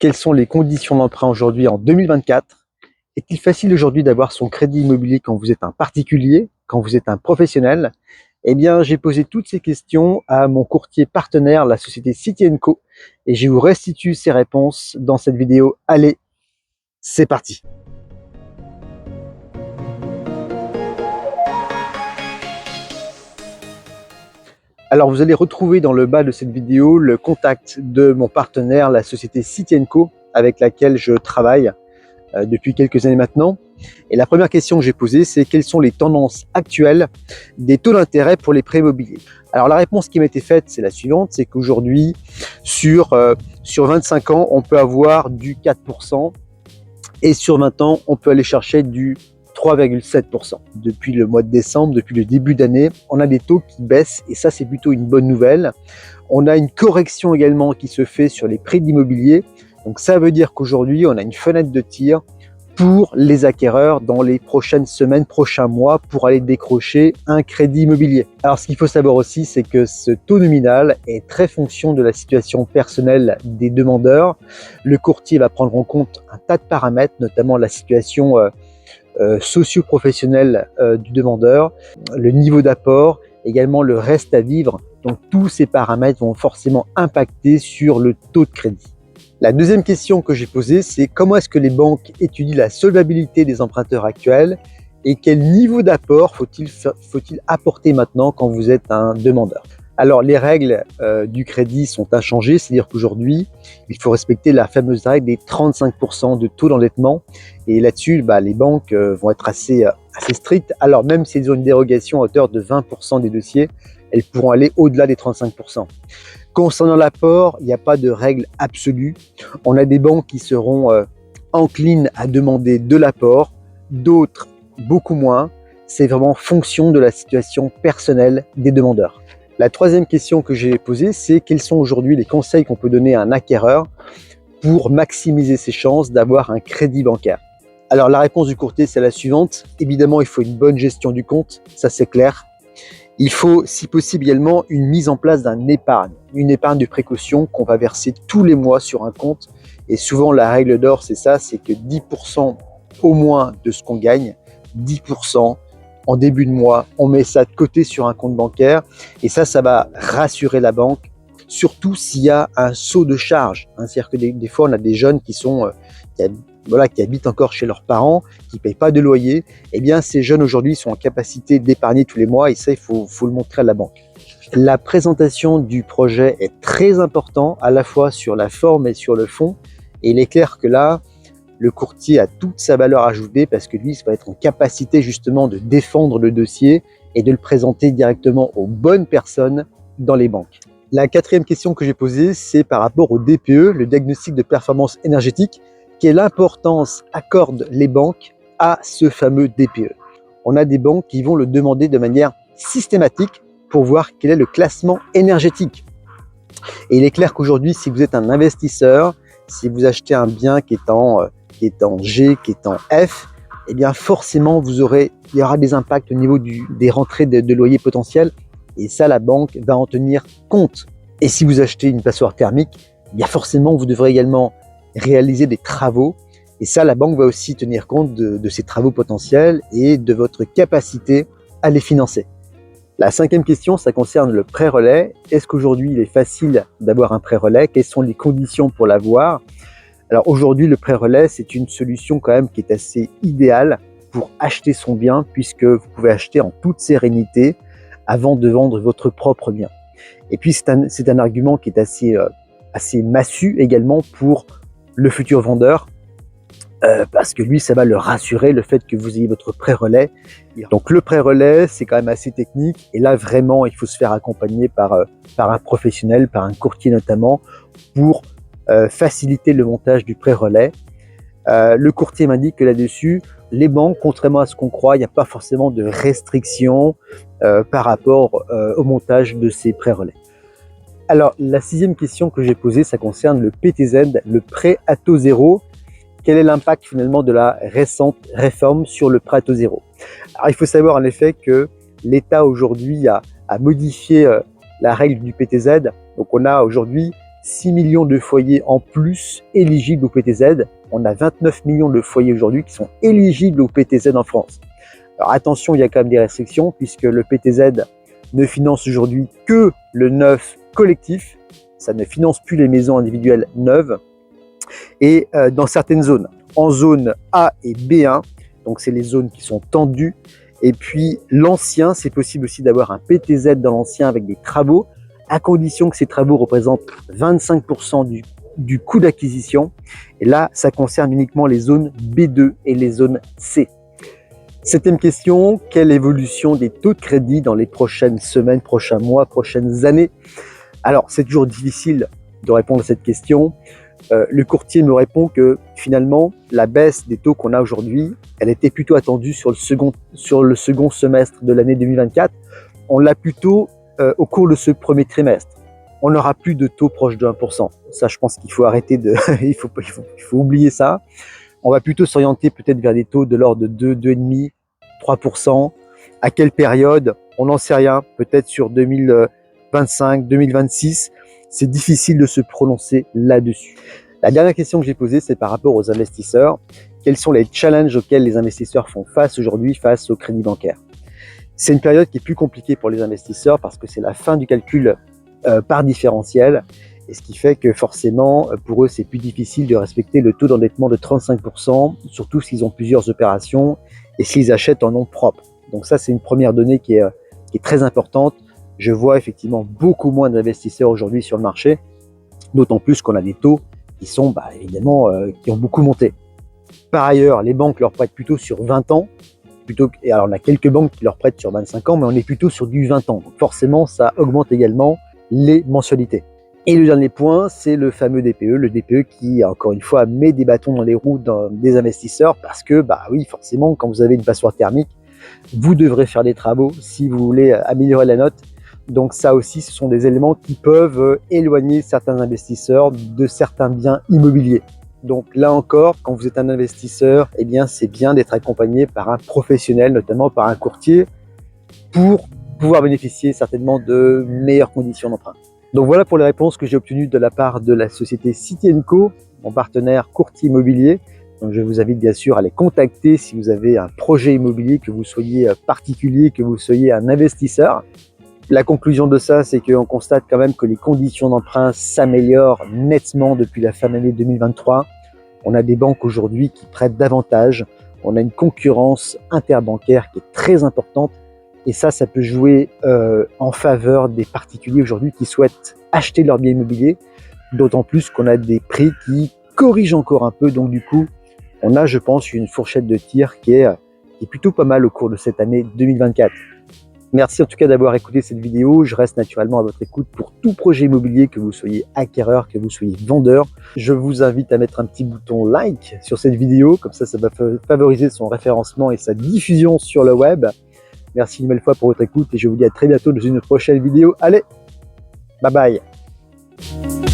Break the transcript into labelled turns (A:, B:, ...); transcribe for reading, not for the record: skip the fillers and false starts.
A: Quelles sont les conditions d'emprunt aujourd'hui en 2024? Est-il facile aujourd'hui d'avoir son crédit immobilier quand vous êtes un particulier, quand vous êtes un professionnel? Eh bien, j'ai posé toutes ces questions à mon courtier partenaire, la société City & Co, et je vous restitue ces réponses dans cette vidéo. Allez, c'est parti! Alors, vous allez retrouver dans le bas de cette vidéo le contact de mon partenaire, la société City & Co, avec laquelle je travaille depuis quelques années maintenant. Et la première question que j'ai posée, c'est quelles sont les tendances actuelles des taux d'intérêt pour les prêts immobiliers? Alors la réponse qui m'a été faite, c'est la suivante, c'est qu'aujourd'hui, sur 25 ans, on peut avoir du 4%, et sur 20 ans, on peut aller chercher du 3,7%. Depuis le mois de décembre, depuis le début d'année, on a des taux qui baissent, et ça c'est plutôt une bonne nouvelle. On a une correction également qui se fait sur les prix d'immobilier. Donc ça veut dire qu'aujourd'hui, on a une fenêtre de tir pour les acquéreurs dans les prochaines semaines, prochains mois, pour aller décrocher un crédit immobilier. Alors ce qu'il faut savoir aussi, c'est que ce taux nominal est très fonction de la situation personnelle des demandeurs. Le courtier va prendre en compte un tas de paramètres, notamment la situation socio-professionnelle du demandeur, le niveau d'apport, également le reste à vivre. Donc tous ces paramètres vont forcément impacter sur le taux de crédit. La deuxième question que j'ai posée, c'est comment est-ce que les banques étudient la solvabilité des emprunteurs actuels et quel niveau d'apport faut-il apporter maintenant quand vous êtes un demandeur? Alors les règles du crédit sont inchangées, c'est-à-dire qu'aujourd'hui, il faut respecter la fameuse règle des 35% de taux d'endettement, et là-dessus, les banques vont être assez strictes. Alors même s'ils ont une dérogation à hauteur de 20% des dossiers, elles pourront aller au-delà des 35%. Concernant l'apport, il n'y a pas de règle absolue. On a des banques qui seront enclines à demander de l'apport, d'autres beaucoup moins. C'est vraiment fonction de la situation personnelle des demandeurs. La troisième question que j'ai posée, c'est quels sont aujourd'hui les conseils qu'on peut donner à un acquéreur pour maximiser ses chances d'avoir un crédit bancaire? Alors la réponse du courtier, c'est la suivante. Évidemment, il faut une bonne gestion du compte, ça c'est clair. Il faut, si possible également, une mise en place d'une épargne de précaution qu'on va verser tous les mois sur un compte. Et souvent, la règle d'or, c'est ça, c'est que 10% au moins de ce qu'on gagne, 10% en début de mois, on met ça de côté sur un compte bancaire. Et ça va rassurer la banque, surtout s'il y a un saut de charge. C'est-à-dire que des fois, on a des jeunes qui habitent encore chez leurs parents, qui ne payent pas de loyer. Eh bien, ces jeunes aujourd'hui sont en capacité d'épargner tous les mois, et ça, il faut le montrer à la banque. La présentation du projet est très importante, à la fois sur la forme et sur le fond. Et il est clair que là, le courtier a toute sa valeur ajoutée parce que lui, il va être en capacité justement de défendre le dossier et de le présenter directement aux bonnes personnes dans les banques. La quatrième question que j'ai posée, c'est par rapport au DPE, le diagnostic de performance énergétique. Quelle importance accordent les banques à ce fameux DPE? On a des banques qui vont le demander de manière systématique pour voir quel est le classement énergétique. Et il est clair qu'aujourd'hui, si vous êtes un investisseur, si vous achetez un bien qui est en G, qui est en F, eh bien forcément, il y aura des impacts au niveau des rentrées de loyer potentiels. Et ça, la banque va en tenir compte. Et si vous achetez une passoire thermique, eh bien forcément, vous devrez également réaliser des travaux. Et ça, la banque va aussi tenir compte de ces travaux potentiels et de votre capacité à les financer. La cinquième question, ça concerne le prêt relais. Est-ce qu'aujourd'hui, il est facile d'avoir un prêt relais? Quelles sont les conditions pour l'avoir? Alors aujourd'hui, le prêt relais, c'est une solution quand même qui est assez idéale pour acheter son bien, puisque vous pouvez acheter en toute sérénité avant de vendre votre propre bien. Et puis, c'est un argument qui est assez massu également pour le futur vendeur, parce que lui, ça va le rassurer, le fait que vous ayez votre prêt relais. Donc le prêt relais, c'est quand même assez technique, et là vraiment, il faut se faire accompagner par un professionnel, par un courtier notamment, pour faciliter le montage du prêt relais. Le courtier m'indique que là-dessus, les banques, contrairement à ce qu'on croit, il n'y a pas forcément de restrictions par rapport au montage de ces prêts relais. Alors la sixième question que j'ai posée, ça concerne le PTZ, le prêt à taux zéro. Quel est l'impact finalement de la récente réforme sur le prêt à taux zéro? Alors il faut savoir en effet que l'État aujourd'hui a modifié la règle du PTZ. Donc on a aujourd'hui 6 millions de foyers en plus éligibles au PTZ. On a 29 millions de foyers aujourd'hui qui sont éligibles au PTZ en France. Alors attention, il y a quand même des restrictions puisque le PTZ ne finance aujourd'hui que le neuf collectif. Ça ne finance plus les maisons individuelles neuves. Et dans certaines zones, en zone A et B1, donc c'est les zones qui sont tendues. Et puis l'ancien, c'est possible aussi d'avoir un PTZ dans l'ancien avec des travaux, à condition que ces travaux représentent 25% du coût d'acquisition. Et là, ça concerne uniquement les zones B2 et les zones C. Septième question, quelle évolution des taux de crédit dans les prochaines semaines, prochains mois, prochaines années? Alors, c'est toujours difficile de répondre à cette question. Le courtier me répond que finalement, la baisse des taux qu'on a aujourd'hui, elle était plutôt attendue sur le second semestre de l'année 2024. On l'a plutôt au cours de ce premier trimestre. On n'aura plus de taux proche de 1%. Ça, je pense qu'il faut arrêter de... il faut oublier ça. On va plutôt s'orienter peut-être vers des taux de l'ordre de 2, 2,5, 3%. À quelle période? On n'en sait rien. Peut-être sur 2025, 2026. C'est difficile de se prononcer là-dessus. La dernière question que j'ai posée, c'est par rapport aux investisseurs. Quels sont les challenges auxquels les investisseurs font face aujourd'hui face au crédit bancaire? C'est une période qui est plus compliquée pour les investisseurs parce que c'est la fin du calcul par différentiel. Et ce qui fait que forcément, pour eux, c'est plus difficile de respecter le taux d'endettement de 35%, surtout s'ils ont plusieurs opérations et s'ils achètent en nom propre. Donc ça, c'est une première donnée qui est très importante. Je vois effectivement beaucoup moins d'investisseurs aujourd'hui sur le marché, d'autant plus qu'on a des taux qui sont évidemment qui ont beaucoup monté. Par ailleurs, les banques leur prêtent plutôt sur 20 ans, et alors on a quelques banques qui leur prêtent sur 25 ans, mais on est plutôt sur du 20 ans. Donc forcément, ça augmente également les mensualités. Et le dernier point, c'est le fameux DPE, le DPE qui, encore une fois, met des bâtons dans les roues des investisseurs parce que, oui, forcément, quand vous avez une passoire thermique, vous devrez faire des travaux si vous voulez améliorer la note. Donc ça aussi, ce sont des éléments qui peuvent éloigner certains investisseurs de certains biens immobiliers. Donc là encore, quand vous êtes un investisseur, eh bien c'est bien d'être accompagné par un professionnel, notamment par un courtier, pour pouvoir bénéficier certainement de meilleures conditions d'emprunt. Donc voilà pour les réponses que j'ai obtenues de la part de la société City & Co, mon partenaire courtier immobilier. Donc je vous invite bien sûr à les contacter si vous avez un projet immobilier, que vous soyez particulier, que vous soyez un investisseur. La conclusion de ça, c'est qu'on constate quand même que les conditions d'emprunt s'améliorent nettement depuis la fin de l'année 2023. On a des banques aujourd'hui qui prêtent davantage. On a une concurrence interbancaire qui est très importante. Et ça peut jouer en faveur des particuliers aujourd'hui qui souhaitent acheter leur bien immobilier. D'autant plus qu'on a des prix qui corrigent encore un peu. Donc du coup, on a, je pense, une fourchette de tir qui est plutôt pas mal au cours de cette année 2024. Merci en tout cas d'avoir écouté cette vidéo. Je reste naturellement à votre écoute pour tout projet immobilier, que vous soyez acquéreur, que vous soyez vendeur. Je vous invite à mettre un petit bouton like sur cette vidéo, comme ça va favoriser son référencement et sa diffusion sur le web. Merci une nouvelle fois pour votre écoute et je vous dis à très bientôt dans une prochaine vidéo. Allez, bye bye!